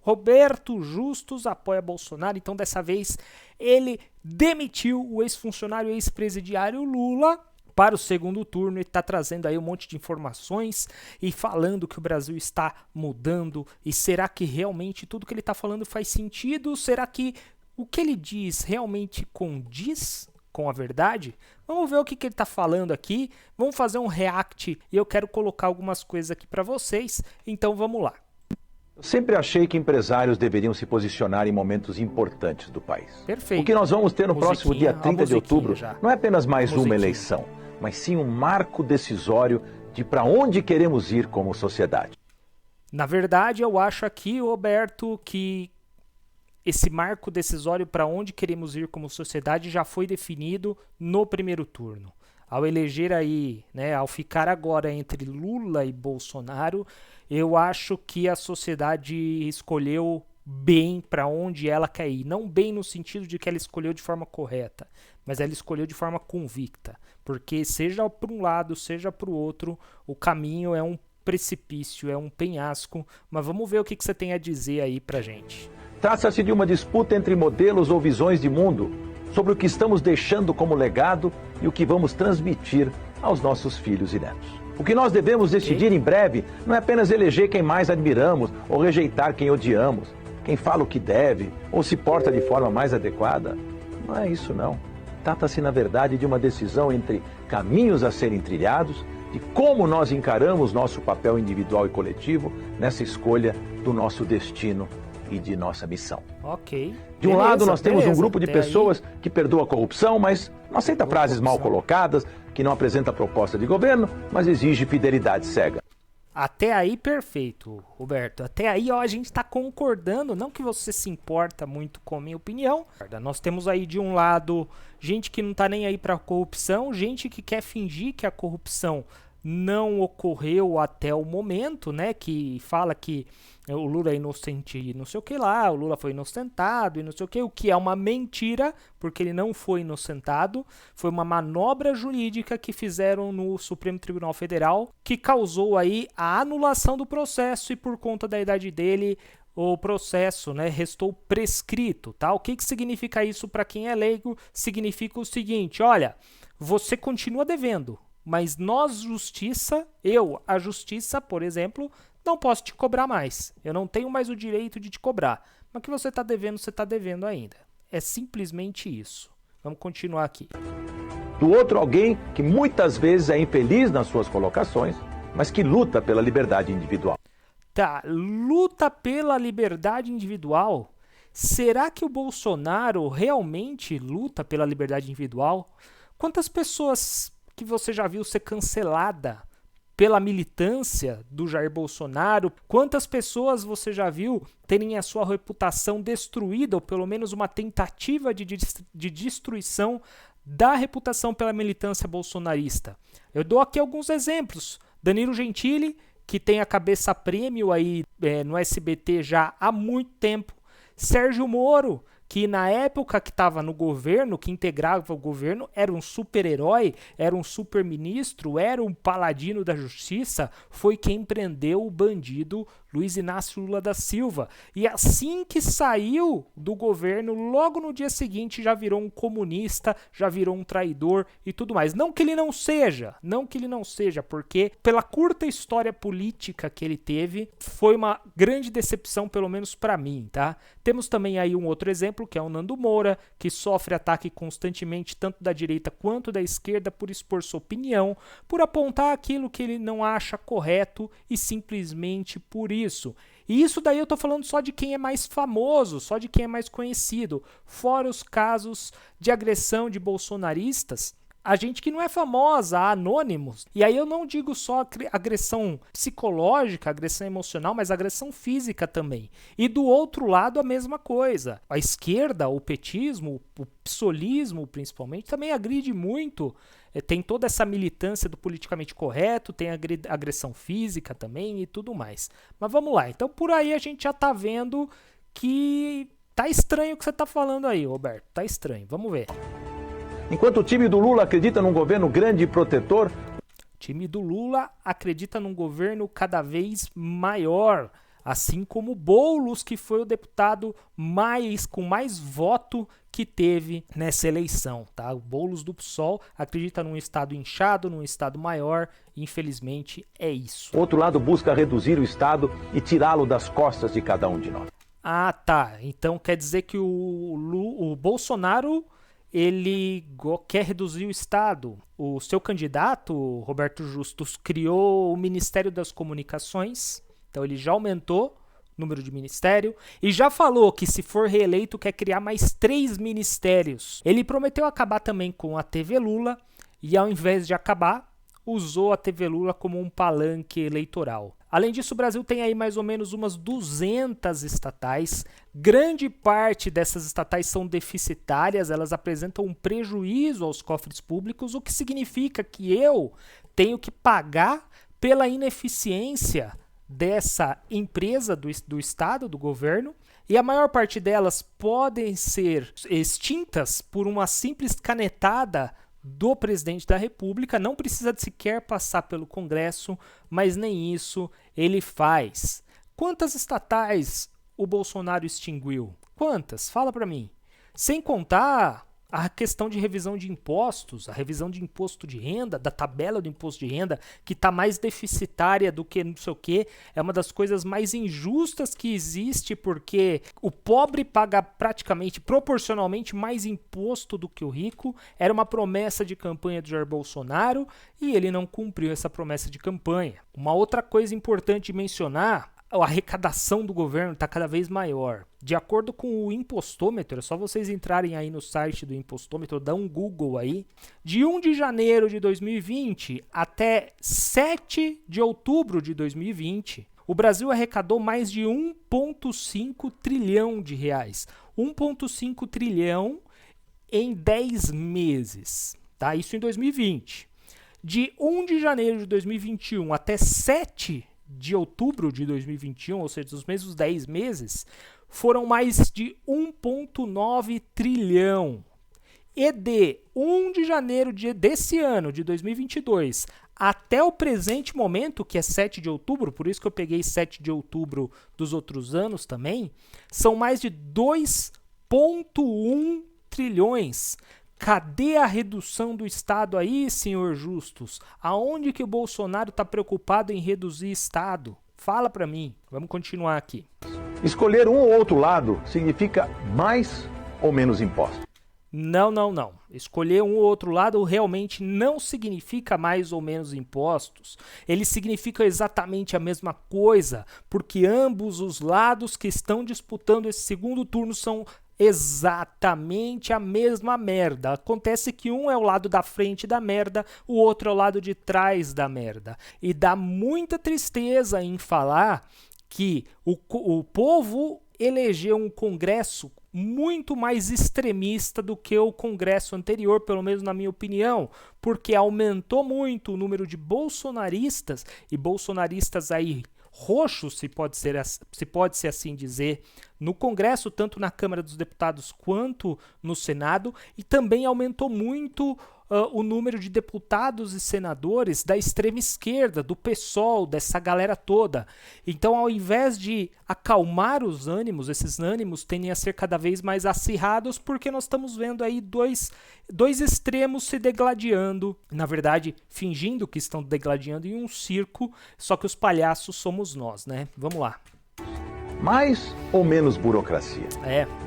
Roberto Justus apoia Bolsonaro, então dessa vez ele demitiu o ex-funcionário e ex-presidiário Lula para o segundo turno e está trazendo aí um monte de informações e falando que o Brasil está mudando. E será que realmente tudo que ele está falando faz sentido? Será que o que ele diz realmente condiz com a verdade? Vamos ver o que ele está falando aqui. Vamos fazer um react e eu quero colocar algumas coisas aqui para vocês. Então vamos lá. Eu sempre achei que empresários deveriam se posicionar em momentos importantes do país. Perfeito. O que nós vamos ter no próximo dia 30 de outubro não é apenas mais uma eleição, mas sim um marco decisório de para onde queremos ir como sociedade. Na verdade, eu acho aqui, Roberto, que esse marco decisório para onde queremos ir como sociedade já foi definido no primeiro turno. Ao eleger aí, né, ao ficar agora entre Lula e Bolsonaro, eu acho que a sociedade escolheu bem para onde ela quer ir. Não bem no sentido de que ela escolheu de forma correta, mas ela escolheu de forma convicta. Porque seja para um lado, seja para o outro, o caminho é um precipício, é um penhasco. Mas vamos ver o que você tem a dizer aí pra gente. Trata-se de uma disputa entre modelos ou visões de mundo, sobre o que estamos deixando como legado e o que vamos transmitir aos nossos filhos e netos. O que nós devemos decidir em breve não é apenas eleger quem mais admiramos ou rejeitar quem odiamos, quem fala o que deve ou se porta de forma mais adequada. Não é isso, não. Trata-se, na verdade, de uma decisão entre caminhos a serem trilhados, de como nós encaramos nosso papel individual e coletivo nessa escolha do nosso destino e de nossa missão. Ok. De um lado, nós temos um grupo de pessoas que perdoa a corrupção, mas não aceita frases mal colocadas, que não apresenta proposta de governo, mas exige fidelidade cega. Até aí, perfeito, Roberto. Até aí, ó, a gente está concordando. Não que você se importa muito com a minha opinião. Nós temos aí, de um lado, gente que não está nem aí para a corrupção, gente que quer fingir que a corrupção não ocorreu até o momento, né? Que fala que o Lula é inocente e não sei o que lá, o Lula foi inocentado e não sei o que é uma mentira, porque ele não foi inocentado, foi uma manobra jurídica que fizeram no Supremo Tribunal Federal, que causou aí a anulação do processo e por conta da idade dele, o processo, né, restou prescrito, tá? O que significa isso para quem é leigo? Significa o seguinte, olha, você continua devendo, mas nós, justiça, a justiça, por exemplo, não posso te cobrar mais. Eu não tenho mais o direito de te cobrar. Mas que você está devendo ainda. É simplesmente isso. Vamos continuar aqui. Do outro, alguém que muitas vezes é infeliz nas suas colocações, mas que luta pela liberdade individual. Tá, luta pela liberdade individual? Será que o Bolsonaro realmente luta pela liberdade individual? Quantas pessoas que você já viu ser cancelada pela militância do Jair Bolsonaro? Quantas pessoas você já viu terem a sua reputação destruída, ou pelo menos uma tentativa de destruição da reputação pela militância bolsonarista? Eu dou aqui alguns exemplos. Danilo Gentili, que tem a cabeça prêmio aí no SBT já há muito tempo. Sérgio Moro, que na época que estava no governo, que integrava o governo, era um super-herói, era um super-ministro, era um paladino da justiça, foi quem prendeu o bandido Luiz Inácio Lula da Silva. E assim que saiu do governo, logo no dia seguinte já virou um comunista, já virou um traidor e tudo mais. Não que ele não seja, porque pela curta história política que ele teve, foi uma grande decepção, pelo menos para mim, tá? Temos também aí um outro exemplo, que é o Nando Moura, que sofre ataque constantemente, tanto da direita quanto da esquerda, por expor sua opinião, por apontar aquilo que ele não acha correto e simplesmente por isso. E isso daí eu tô falando só de quem é mais famoso, só de quem é mais conhecido, fora os casos de agressão de bolsonaristas, a gente que não é famosa, anônimos. E aí eu não digo só agressão psicológica, agressão emocional, mas agressão física também. E do outro lado a mesma coisa. A esquerda, o petismo, o psolismo principalmente, também agride muito. Tem toda essa militância do politicamente correto, tem agressão física também e tudo mais. Mas vamos lá. Então por aí a gente já tá vendo que tá estranho o que você tá falando aí, Roberto. Tá estranho. Vamos ver. Enquanto o time do Lula acredita num governo grande e protetor, o time do Lula acredita num governo cada vez maior. assim como Boulos, que foi o deputado com mais voto que teve nessa eleição, tá? O Boulos do PSOL acredita num estado inchado, num estado maior, e infelizmente é isso. O outro lado busca reduzir o Estado e tirá-lo das costas de cada um de nós. Ah, tá. Então quer dizer que o Bolsonaro, ele quer reduzir o Estado. O seu candidato, Roberto Justus, criou o Ministério das Comunicações. Então ele já aumentou o número de ministério e já falou que, se for reeleito, quer criar mais 3 ministérios. Ele prometeu acabar também com a TV Lula e, ao invés de acabar, usou a TV Lula como um palanque eleitoral. Além disso, o Brasil tem aí mais ou menos umas 200 estatais. Grande parte dessas estatais são deficitárias, elas apresentam um prejuízo aos cofres públicos, o que significa que eu tenho que pagar pela ineficiência dessa empresa do Estado, do governo, e a maior parte delas podem ser extintas por uma simples canetada do presidente da República. Não precisa sequer passar pelo Congresso, mas nem isso ele faz. Quantas estatais o Bolsonaro extinguiu? Quantas? Fala para mim. Sem contar a questão de revisão de impostos, a revisão de imposto de renda, da tabela do imposto de renda, que está mais deficitária do que não sei o que, é uma das coisas mais injustas que existe, porque o pobre paga praticamente, proporcionalmente, mais imposto do que o rico. Era uma promessa de campanha do Jair Bolsonaro e ele não cumpriu essa promessa de campanha. Uma outra coisa importante de mencionar: a arrecadação do governo está cada vez maior. De acordo com o Impostômetro, é só vocês entrarem aí no site do Impostômetro, dá um Google aí. De 1 de janeiro de 2020 até 7 de outubro de 2020, o Brasil arrecadou mais de 1,5 trilhão de reais. 1,5 trilhão em 10 meses. Tá? Isso em 2020. De 1 de janeiro de 2021 até 7 de outubro de 2021, ou seja, os mesmos 10 meses, foram mais de 1,9 trilhão. E de 1 de janeiro desse ano, de 2022, até o presente momento, que é 7 de outubro, por isso que eu peguei 7 de outubro dos outros anos também, são mais de 2,1 trilhões. Cadê a redução do Estado aí, senhor Justus? Aonde que o Bolsonaro está preocupado em reduzir Estado? Fala para mim. Vamos continuar aqui. Escolher um ou outro lado significa mais ou menos impostos? Não. Escolher um ou outro lado realmente não significa mais ou menos impostos. Eles significam exatamente a mesma coisa, porque ambos os lados que estão disputando esse segundo turno são exatamente a mesma merda. Acontece que um é o lado da frente da merda, o outro é o lado de trás da merda. E dá muita tristeza em falar que o povo elegeu um Congresso muito mais extremista do que o Congresso anterior, pelo menos na minha opinião, porque aumentou muito o número de bolsonaristas, e bolsonaristas aí roxos, se pode ser assim dizer, no Congresso, tanto na Câmara dos Deputados quanto no Senado, e também aumentou muito o número de deputados e senadores da extrema esquerda, do PSOL, dessa galera toda. Então, ao invés de acalmar os ânimos, esses ânimos tendem a ser cada vez mais acirrados, porque nós estamos vendo aí dois extremos se degladiando, na verdade, fingindo que estão degladiando em um circo, só que os palhaços somos nós, né? Vamos lá. Mais ou menos burocracia?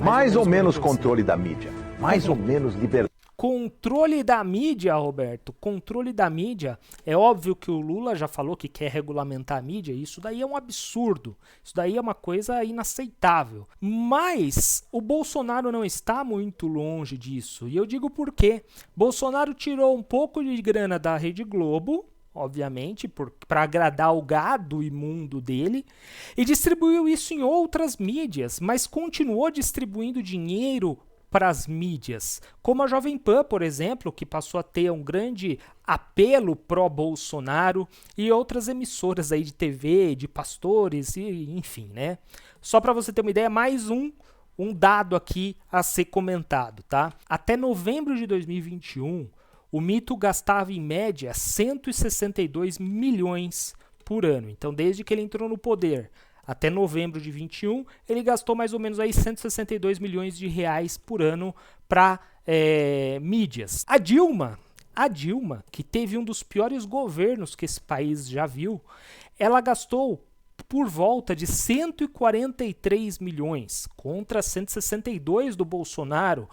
Mais ou menos controle da mídia? Mais ou menos liberdade? Controle da mídia, Roberto, controle da mídia. É óbvio que o Lula já falou que quer regulamentar a mídia, e isso daí é um absurdo, isso daí é uma coisa inaceitável. Mas o Bolsonaro não está muito longe disso, e eu digo por quê. Bolsonaro tirou um pouco de grana da Rede Globo, obviamente, para agradar o gado imundo dele, e distribuiu isso em outras mídias, mas continuou distribuindo dinheiro para as mídias, como a Jovem Pan, por exemplo, que passou a ter um grande apelo pró-Bolsonaro, e outras emissoras aí de TV, de pastores, e enfim, né? Só para você ter uma ideia, mais um dado aqui a ser comentado, tá? Até novembro de 2021, o mito gastava em média 162 milhões por ano. Então, desde que ele entrou no poder Até novembro de 21, ele gastou mais ou menos aí 162 milhões de reais por ano para mídias. A Dilma, que teve um dos piores governos que esse país já viu, ela gastou por volta de 143 milhões contra 162 do Bolsonaro.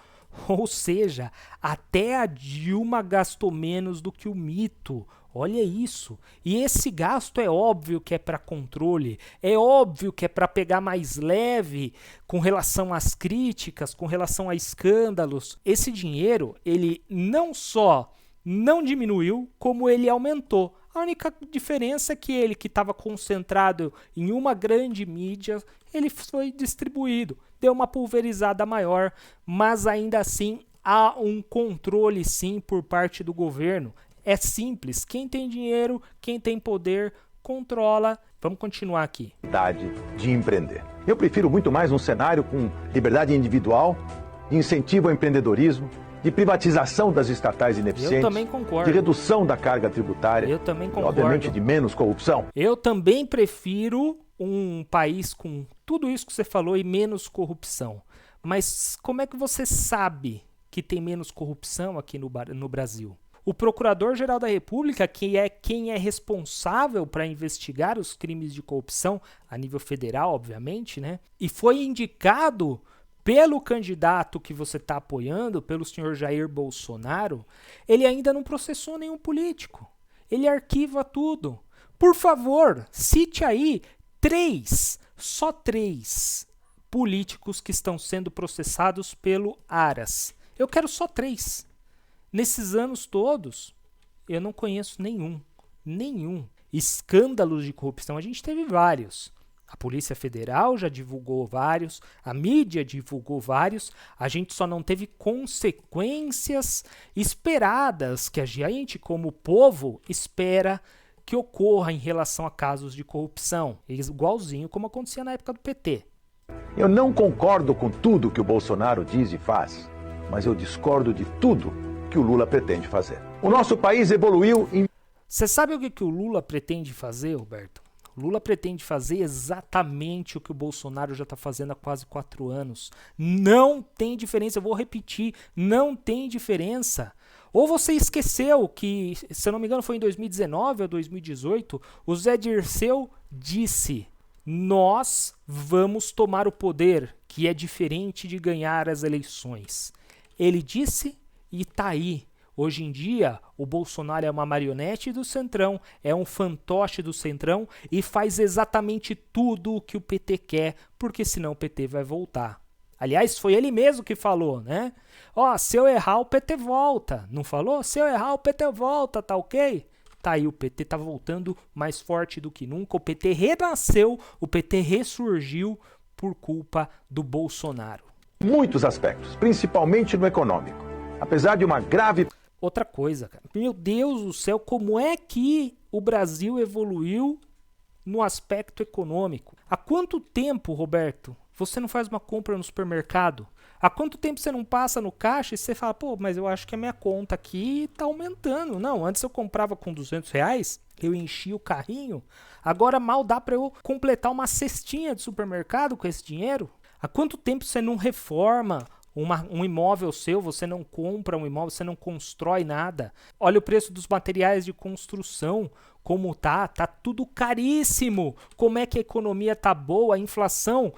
Ou seja, até a Dilma gastou menos do que o mito. Olha isso. E esse gasto é óbvio que é para controle, é óbvio que é para pegar mais leve com relação às críticas, com relação a escândalos. Esse dinheiro, ele não só não diminuiu, como ele aumentou. A única diferença é que ele, que estava concentrado em uma grande mídia, ele foi distribuído, deu uma pulverizada maior, mas ainda assim há um controle sim por parte do governo. É simples, quem tem dinheiro, quem tem poder, controla. Vamos continuar aqui. De empreender. Eu prefiro muito mais um cenário com liberdade individual, de incentivo ao empreendedorismo, de privatização das estatais ineficientes, eu também concordo, de redução da carga tributária, eu também concordo, e, obviamente, de menos corrupção. Eu também prefiro um país com tudo isso que você falou e menos corrupção. Mas como é que você sabe que tem menos corrupção aqui no Brasil? O Procurador-Geral da República, que é quem é responsável para investigar os crimes de corrupção a nível federal, obviamente, né? E foi indicado pelo candidato que você está apoiando, pelo senhor Jair Bolsonaro, ele ainda não processou nenhum político. Ele arquiva tudo. Por favor, cite aí só três políticos que estão sendo processados pelo Aras. Eu quero só 3. Nesses anos todos, eu não conheço nenhum. Escândalos de corrupção, a gente teve vários. A Polícia Federal já divulgou vários, a mídia divulgou vários, a gente só não teve consequências esperadas que a gente, como povo, espera que ocorra em relação a casos de corrupção, igualzinho como acontecia na época do PT. Eu não concordo com tudo que o Bolsonaro diz e faz, mas eu discordo de tudo que o Lula pretende fazer. O nosso país evoluiu em... Você sabe o que o Lula pretende fazer, Roberto? O Lula pretende fazer exatamente o que o Bolsonaro já está fazendo há quase 4 anos. Não tem diferença, eu vou repetir, não tem diferença. Ou você esqueceu que, se eu não me engano, foi em 2019 ou 2018, o Zé Dirceu disse: nós vamos tomar o poder, que é diferente de ganhar as eleições. Ele disse e está aí. Hoje em dia, o Bolsonaro é uma marionete do Centrão, é um fantoche do Centrão e faz exatamente tudo o que o PT quer, porque senão o PT vai voltar. Aliás, foi ele mesmo que falou, né? Ó, se eu errar, o PT volta. Não falou? Se eu errar, o PT volta, tá ok? Tá aí, o PT tá voltando mais forte do que nunca. O PT renasceu, o PT ressurgiu por culpa do Bolsonaro. Muitos aspectos, principalmente no econômico. Apesar de uma grave... Outra coisa, cara. Meu Deus do céu, como é que o Brasil evoluiu no aspecto econômico? Há quanto tempo, Roberto, você não faz uma compra no supermercado? Há quanto tempo você não passa no caixa e você fala, pô, mas eu acho que a minha conta aqui tá aumentando. Não, antes eu comprava com R$200, eu enchia o carrinho. Agora mal dá para eu completar uma cestinha de supermercado com esse dinheiro. Há quanto tempo você não reforma um imóvel seu, você não compra um imóvel, você não constrói nada? Olha o preço dos materiais de construção, como tá tudo caríssimo. Como é que a economia tá boa? A inflação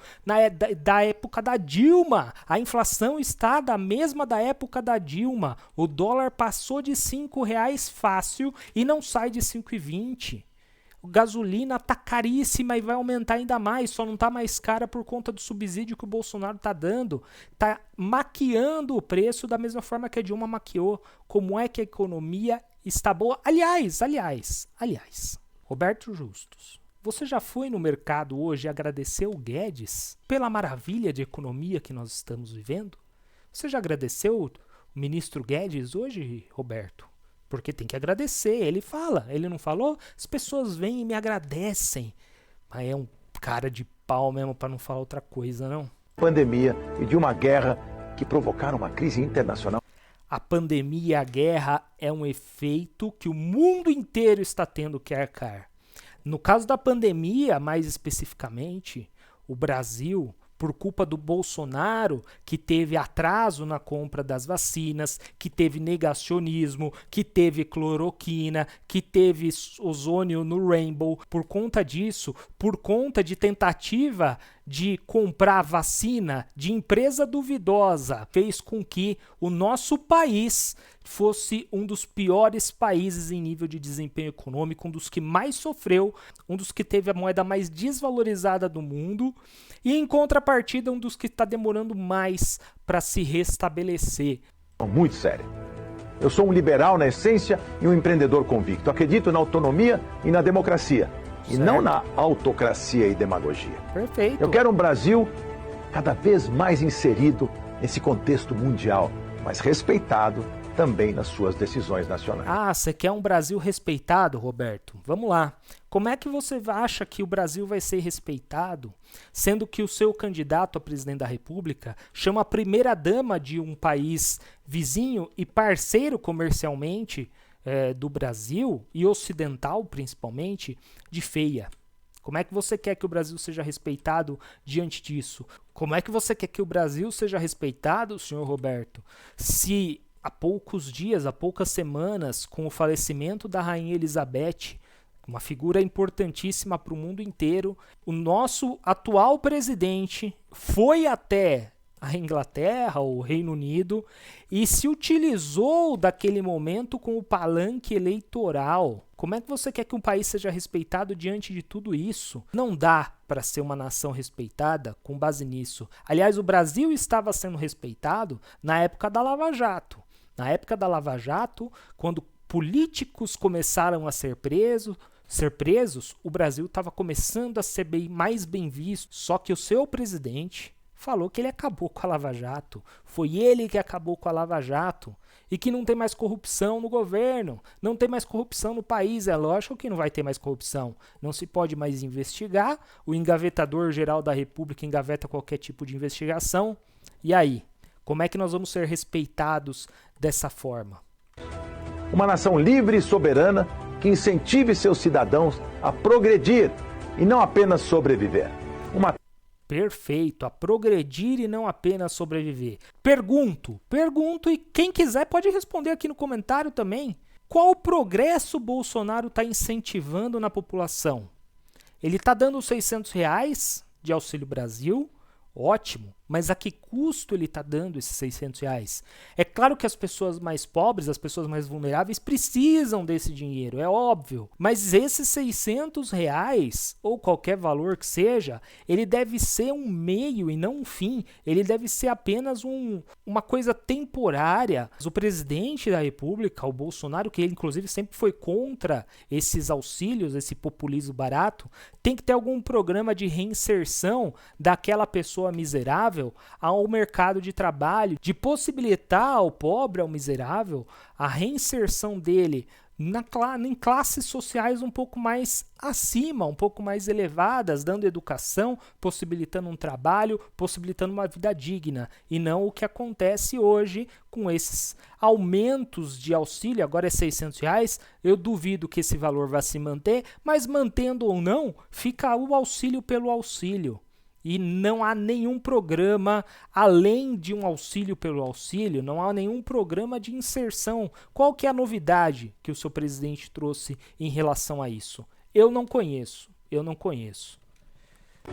da época da Dilma, a inflação está da mesma da época da Dilma. O dólar passou de R$5 fácil e não sai de 5,20. A gasolina tá caríssima e vai aumentar ainda mais, só não tá mais cara por conta do subsídio que o Bolsonaro tá dando. Tá maquiando o preço da mesma forma que a Dilma maquiou. Como é que a economia está boa? Aliás, Roberto Justus, você já foi no mercado hoje e agradeceu o Guedes pela maravilha de economia que nós estamos vivendo? Você já agradeceu o ministro Guedes hoje, Roberto? Porque tem que agradecer, ele fala, ele não falou? As pessoas vêm e me agradecem. Mas é um cara de pau mesmo para não falar outra coisa, não? Pandemia e de uma guerra que provocaram uma crise internacional. A pandemia e a guerra é um efeito que o mundo inteiro está tendo que arcar. No caso da pandemia, mais especificamente, o Brasil, por culpa do Bolsonaro, que teve atraso na compra das vacinas, que teve negacionismo, que teve cloroquina, que teve ozônio no Rainbow, por conta disso, por conta de tentativa de comprar vacina de empresa duvidosa, fez com que o nosso país fosse um dos piores países em nível de desempenho econômico, um dos que mais sofreu, um dos que teve a moeda mais desvalorizada do mundo e, em contrapartida, um dos que está demorando mais para se restabelecer. Muito sério. Eu sou um liberal na essência e um empreendedor convicto. Acredito na autonomia e na democracia. E não na autocracia e demagogia. Perfeito. Eu quero um Brasil cada vez mais inserido nesse contexto mundial, mas respeitado também nas suas decisões nacionais. Ah, você quer um Brasil respeitado, Roberto? Vamos lá. Como é que você acha que o Brasil vai ser respeitado, sendo que o seu candidato a presidente da República chama a primeira-dama de um país vizinho e parceiro comercialmente do Brasil, e ocidental principalmente, de feia? Como é que você quer que o Brasil seja respeitado diante disso? Como é que você quer que o Brasil seja respeitado, senhor Roberto, se há poucos dias, há poucas semanas, com o falecimento da Rainha Elizabeth, uma figura importantíssima para o mundo inteiro, o nosso atual presidente foi até a Inglaterra, o Reino Unido, e se utilizou daquele momento com o palanque eleitoral? Como é que você quer que um país seja respeitado diante de tudo isso? Não dá para ser uma nação respeitada com base nisso. Aliás, o Brasil estava sendo respeitado na época da Lava Jato. Na época da Lava Jato, quando políticos começaram a ser presos, o Brasil estava começando a ser mais bem visto. Só que o seu presidente falou que ele acabou com a Lava Jato. Foi ele que acabou com a Lava Jato. E que não tem mais corrupção no governo, não tem mais corrupção no país. É lógico que não vai ter mais corrupção. Não se pode mais investigar. O engavetador geral da República engaveta qualquer tipo de investigação. E aí? Como é que nós vamos ser respeitados dessa forma? Uma nação livre e soberana que incentive seus cidadãos a progredir e não apenas sobreviver. Perfeito, a progredir e não apenas sobreviver. Pergunto, e quem quiser pode responder aqui no comentário também. Qual progresso Bolsonaro está incentivando na população? Ele está dando os R$600 de Auxílio Brasil? Ótimo, mas a que custo ele está dando esses R$600? É claro que as pessoas mais pobres, as pessoas mais vulneráveis precisam desse dinheiro, é óbvio. Mas esses R$600, ou qualquer valor que seja, ele deve ser um meio e não um fim. Ele deve ser apenas uma coisa temporária. O presidente da República, o Bolsonaro, que ele inclusive sempre foi contra esses auxílios, esse populismo barato, tem que ter algum programa de reinserção daquela pessoa miserável ao mercado de trabalho, de possibilitar ao pobre, ao miserável, a reinserção dele em classes sociais um pouco mais acima, um pouco mais elevadas, dando educação, possibilitando um trabalho, possibilitando uma vida digna, e não o que acontece hoje com esses aumentos de auxílio. Agora é R$600, eu duvido que esse valor vá se manter, mas mantendo ou não, fica o auxílio pelo auxílio. E não há nenhum programa, além de um auxílio pelo auxílio, não há nenhum programa de inserção. Qual que é a novidade que o seu presidente trouxe em relação a isso? Eu não conheço.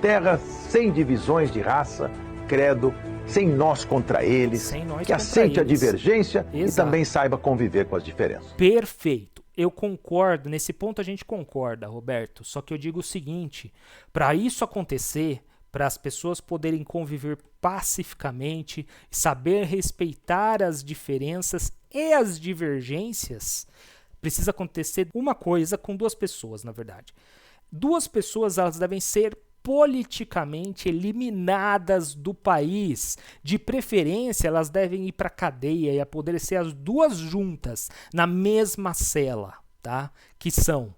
Terra sem divisões de raça, credo, sem nós contra eles, que aceite a divergência e também saiba conviver com as diferenças. Perfeito. Eu concordo, nesse ponto a gente concorda, Roberto. Só que eu digo o seguinte, para isso acontecer, para as pessoas poderem conviver pacificamente, saber respeitar as diferenças e as divergências, precisa acontecer uma coisa com duas pessoas, na verdade. Duas pessoas, elas devem ser politicamente eliminadas do país. De preferência, elas devem ir para a cadeia e apodrecer as duas juntas na mesma cela, tá? Que são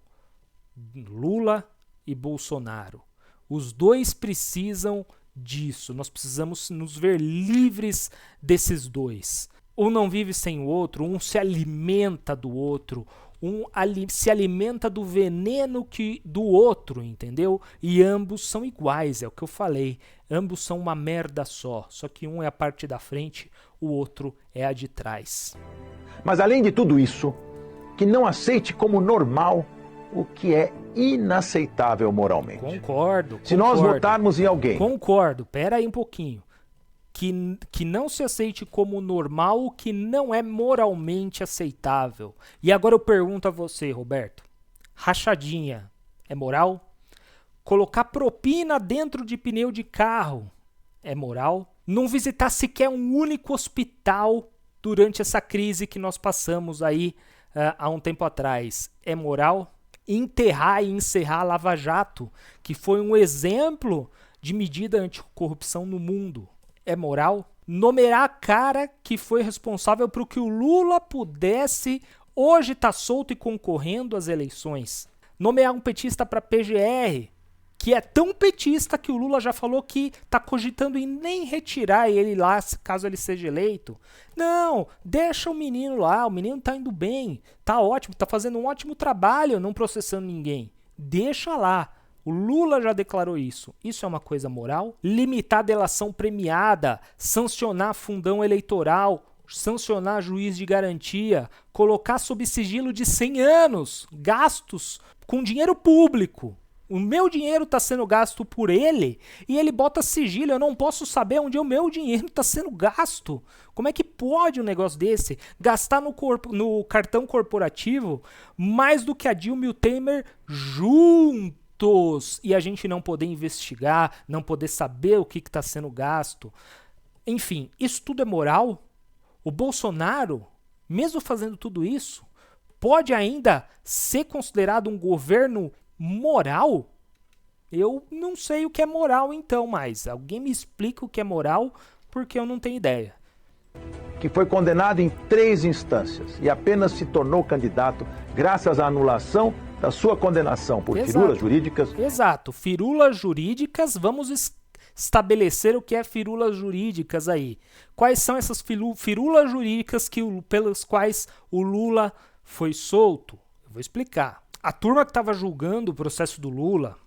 Lula e Bolsonaro. Os dois precisam disso. Nós precisamos nos ver livres desses dois. Um não vive sem o outro, um se alimenta do outro, se alimenta do veneno do outro, entendeu? E ambos são iguais, é o que eu falei. Ambos são uma merda só que um é a parte da frente, o outro é a de trás. Mas além de tudo isso, que não aceite como normal o que é inaceitável moralmente. Concordo. Se nós votarmos em alguém... Concordo, pera aí um pouquinho. Que não se aceite como normal o que não é moralmente aceitável. E agora eu pergunto a você, Roberto. Rachadinha é moral? Colocar propina dentro de pneu de carro é moral? Não visitar sequer um único hospital durante essa crise que nós passamos aí há um tempo atrás é moral? Enterrar e encerrar a Lava Jato, que foi um exemplo de medida anticorrupção no mundo, é moral? Nomear a cara que foi responsável por que o Lula pudesse hoje estar solto e concorrendo às eleições. Nomear um petista para PGR, que é tão petista que o Lula já falou que está cogitando em nem retirar ele lá, caso ele seja eleito. Não, deixa o menino lá, o menino tá indo bem, tá ótimo, tá fazendo um ótimo trabalho, não processando ninguém. Deixa lá. O Lula já declarou isso. Isso é uma coisa moral? Limitar a delação premiada, sancionar fundão eleitoral, sancionar juiz de garantia, colocar sob sigilo de 100 anos, gastos com dinheiro público. O meu dinheiro está sendo gasto por ele e ele bota sigilo. Eu não posso saber onde o meu dinheiro está sendo gasto. Como é que pode um negócio desse? Gastar no cartão corporativo mais do que a Dilma e o Temer juntos. E a gente não poder investigar, não poder saber o que está sendo gasto. Enfim, isso tudo é moral? O Bolsonaro, mesmo fazendo tudo isso, pode ainda ser considerado um governo moral? Eu não sei o que é moral então, mas alguém me explica o que é moral, porque eu não tenho ideia. Que foi condenado em 3 instâncias e apenas se tornou candidato graças à anulação da sua condenação por firulas jurídicas. Exato, firulas jurídicas, vamos estabelecer o que é firulas jurídicas aí. Quais são essas firulas jurídicas pelas quais o Lula foi solto? Eu vou explicar. A turma que estava julgando o processo do Lula,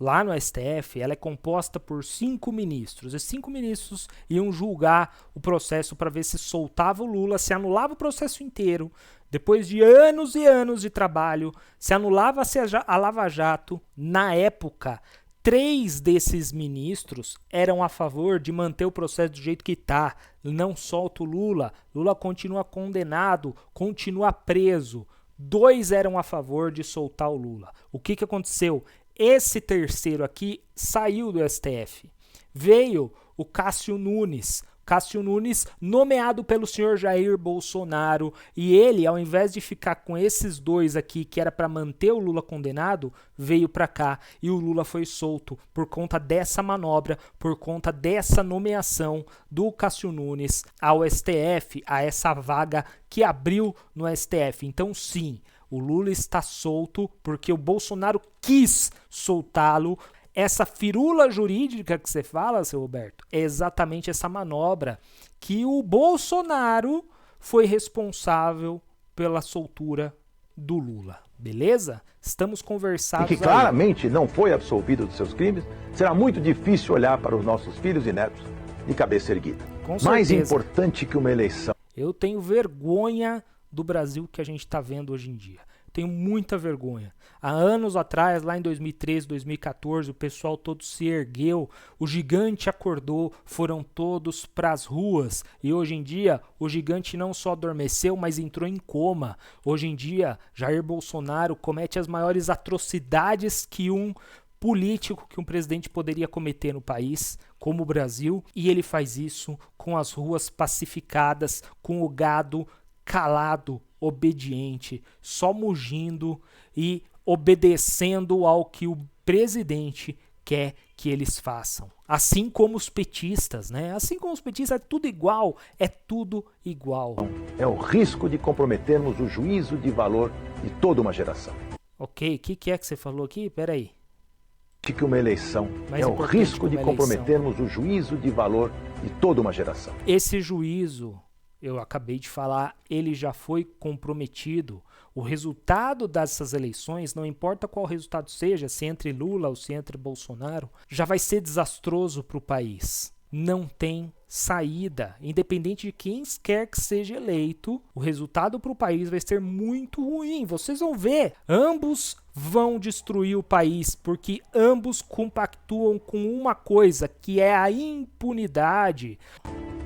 lá no STF, ela é composta por 5 ministros. Esses 5 ministros iam julgar o processo para ver se soltava o Lula, se anulava o processo inteiro. Depois de anos e anos de trabalho, se anulava-se a Lava Jato. Na época, 3 desses ministros eram a favor de manter o processo do jeito que está. Não solta o Lula. Lula continua condenado, continua preso. 2 eram a favor de soltar o Lula. O que aconteceu? Esse terceiro aqui saiu do STF. Veio o Cássio Nunes. Cássio Nunes, nomeado pelo senhor Jair Bolsonaro, e ele, ao invés de ficar com esses 2 aqui, que era para manter o Lula condenado, veio para cá e o Lula foi solto por conta dessa manobra, por conta dessa nomeação do Cássio Nunes ao STF, a essa vaga que abriu no STF. Então, sim, o Lula está solto porque o Bolsonaro quis soltá-lo. Essa firula jurídica que você fala, seu Roberto, é exatamente essa manobra que o Bolsonaro foi responsável pela soltura do Lula. Beleza? Estamos conversados e que claramente não foi absolvido dos seus crimes, será muito difícil olhar para os nossos filhos e netos de cabeça erguida. Com certeza. Mais importante que uma eleição. Eu tenho vergonha do Brasil que a gente está vendo hoje em dia. Tenho muita vergonha. Há anos atrás, lá em 2013, 2014, o pessoal todo se ergueu, o gigante acordou, foram todos para as ruas. E hoje em dia, o gigante não só adormeceu, mas entrou em coma. Hoje em dia, Jair Bolsonaro comete as maiores atrocidades que um político, que um presidente poderia cometer no país, como o Brasil. E ele faz isso com as ruas pacificadas, com o gado calado, obediente, só mugindo e obedecendo ao que o presidente quer que eles façam. Assim como os petistas, né? Assim como os petistas, é tudo igual, é tudo igual. É o risco de comprometermos o juízo de valor de toda uma geração. Ok, o que é que você falou aqui? Peraí. Que uma eleição é o risco de comprometermos o juízo de valor de toda uma geração. Esse juízo, eu acabei de falar, ele já foi comprometido. O resultado dessas eleições, não importa qual resultado seja, se entre Lula ou se entre Bolsonaro, já vai ser desastroso para o país. Não tem saída. Independente de quem quer que seja eleito, o resultado para o país vai ser muito ruim. Vocês vão ver. Ambos vão destruir o país, porque ambos compactuam com uma coisa, que é a impunidade.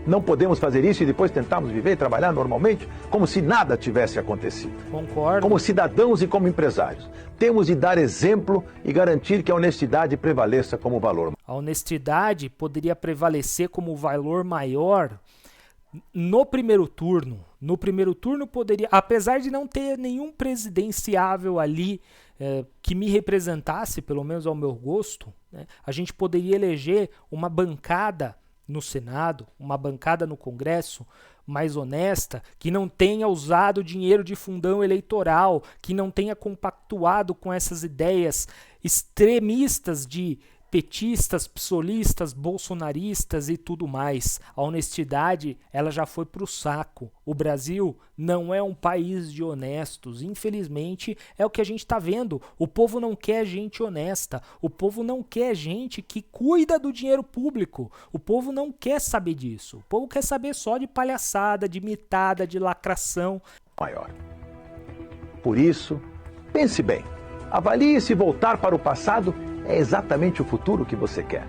Não podemos fazer isso e depois tentarmos viver e trabalhar normalmente como se nada tivesse acontecido. Concordo. Como cidadãos e como empresários. Temos de dar exemplo e garantir que a honestidade prevaleça como valor. A honestidade poderia prevalecer como valor maior no primeiro turno. No primeiro turno poderia, apesar de não ter nenhum presidenciável ali que me representasse, pelo menos ao meu gosto, né, a gente poderia eleger uma bancada no Senado, uma bancada no Congresso mais honesta, que não tenha usado dinheiro de fundão eleitoral, que não tenha compactuado com essas ideias extremistas de petistas, psolistas, bolsonaristas e tudo mais. A honestidade, ela já foi pro saco. O Brasil não é um país de honestos. Infelizmente, é o que a gente está vendo. O povo não quer gente honesta. O povo não quer gente que cuida do dinheiro público. O povo não quer saber disso. O povo quer saber só de palhaçada, de mitada, de lacração. Maior. Por isso, pense bem. Avalie se voltar para o passado é exatamente o futuro que você quer.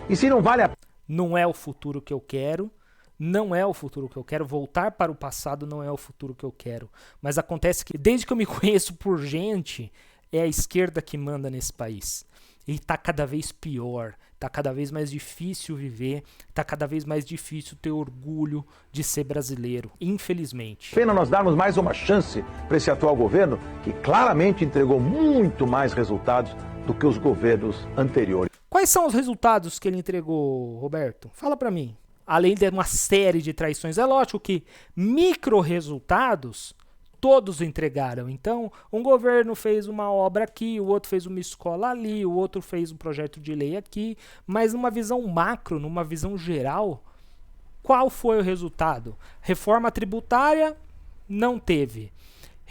E se não vale a... Não é o futuro que eu quero. Não é o futuro que eu quero. Voltar para o passado não é o futuro que eu quero. Mas acontece que desde que eu me conheço por gente, é a esquerda que manda nesse país. E está cada vez pior. Está cada vez mais difícil viver. Está cada vez mais difícil ter orgulho de ser brasileiro. Infelizmente. Pena nós darmos mais uma chance para esse atual governo que claramente entregou muito mais resultados do que os governos anteriores. Quais são os resultados que ele entregou, Roberto? Fala para mim. Além de uma série de traições, é lógico que micro resultados todos entregaram. Então, um governo fez uma obra aqui, o outro fez uma escola ali, o outro fez um projeto de lei aqui, mas numa visão macro, numa visão geral, qual foi o resultado? Reforma tributária? Não teve.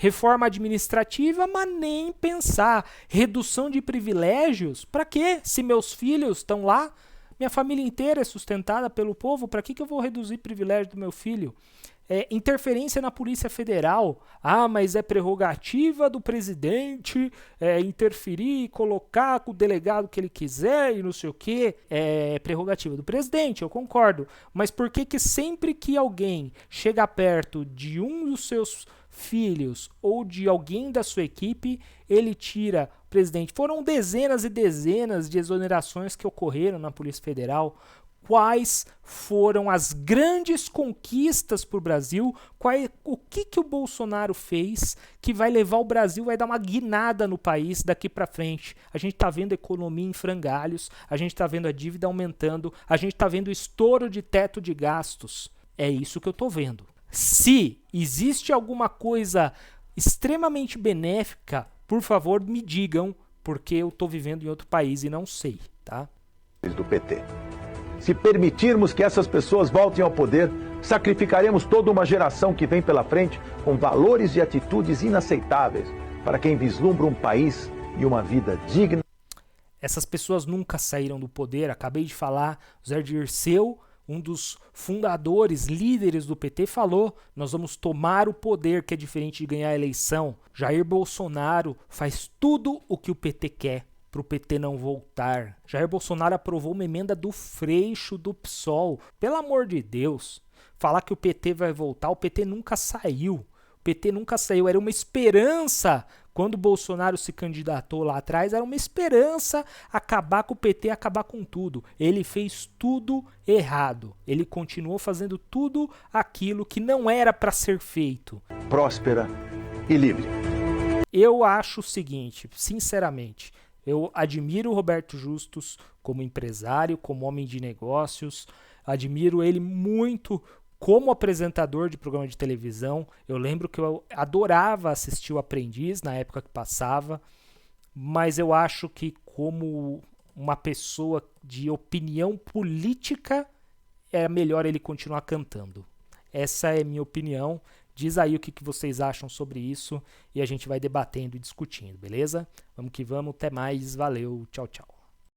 Reforma administrativa, mas nem pensar. Redução de privilégios? Para quê? Se meus filhos estão lá, minha família inteira é sustentada pelo povo, para que eu vou reduzir privilégio do meu filho? Interferência na Polícia Federal. Ah, mas é prerrogativa do presidente interferir e colocar com o delegado que ele quiser e não sei o quê. É prerrogativa do presidente, eu concordo. Mas por que sempre que alguém chega perto de um dos seus filhos ou de alguém da sua equipe, ele tira o presidente? Foram dezenas e dezenas de exonerações que ocorreram na Polícia Federal. Quais foram as grandes conquistas para o Brasil? O que o Bolsonaro fez que vai levar o Brasil, vai dar uma guinada no país daqui para frente? A gente está vendo a economia em frangalhos, a gente está vendo a dívida aumentando, a gente está vendo o estouro de teto de gastos. É isso que eu estou vendo. Se existe alguma coisa extremamente benéfica, por favor me digam, porque eu estou vivendo em outro país e não sei, tá? Do PT. Se permitirmos que essas pessoas voltem ao poder, sacrificaremos toda uma geração que vem pela frente com valores e atitudes inaceitáveis para quem vislumbra um país e uma vida digna. Essas pessoas nunca saíram do poder. Acabei de falar, o Zé Dirceu, um dos fundadores, líderes do PT, falou: nós vamos tomar o poder, que é diferente de ganhar a eleição. Jair Bolsonaro faz tudo o que o PT quer para o PT não voltar. Jair Bolsonaro aprovou uma emenda do Freixo do PSOL. Pelo amor de Deus, falar que o PT vai voltar, o PT nunca saiu. O PT nunca saiu, era uma esperança. Quando o Bolsonaro se candidatou lá atrás, era uma esperança acabar com o PT, acabar com tudo. Ele fez tudo errado. Ele continuou fazendo tudo aquilo que não era para ser feito. Próspera e livre. Eu acho o seguinte, sinceramente, eu admiro o Roberto Justus como empresário, como homem de negócios, admiro ele muito como apresentador de programa de televisão. Eu lembro que eu adorava assistir o Aprendiz na época que passava, mas eu acho que como uma pessoa de opinião política, é melhor ele continuar cantando. Essa é minha opinião Diz aí o que vocês acham sobre isso e a gente vai debatendo e discutindo, beleza? Vamos que vamos, até mais, valeu, tchau, tchau.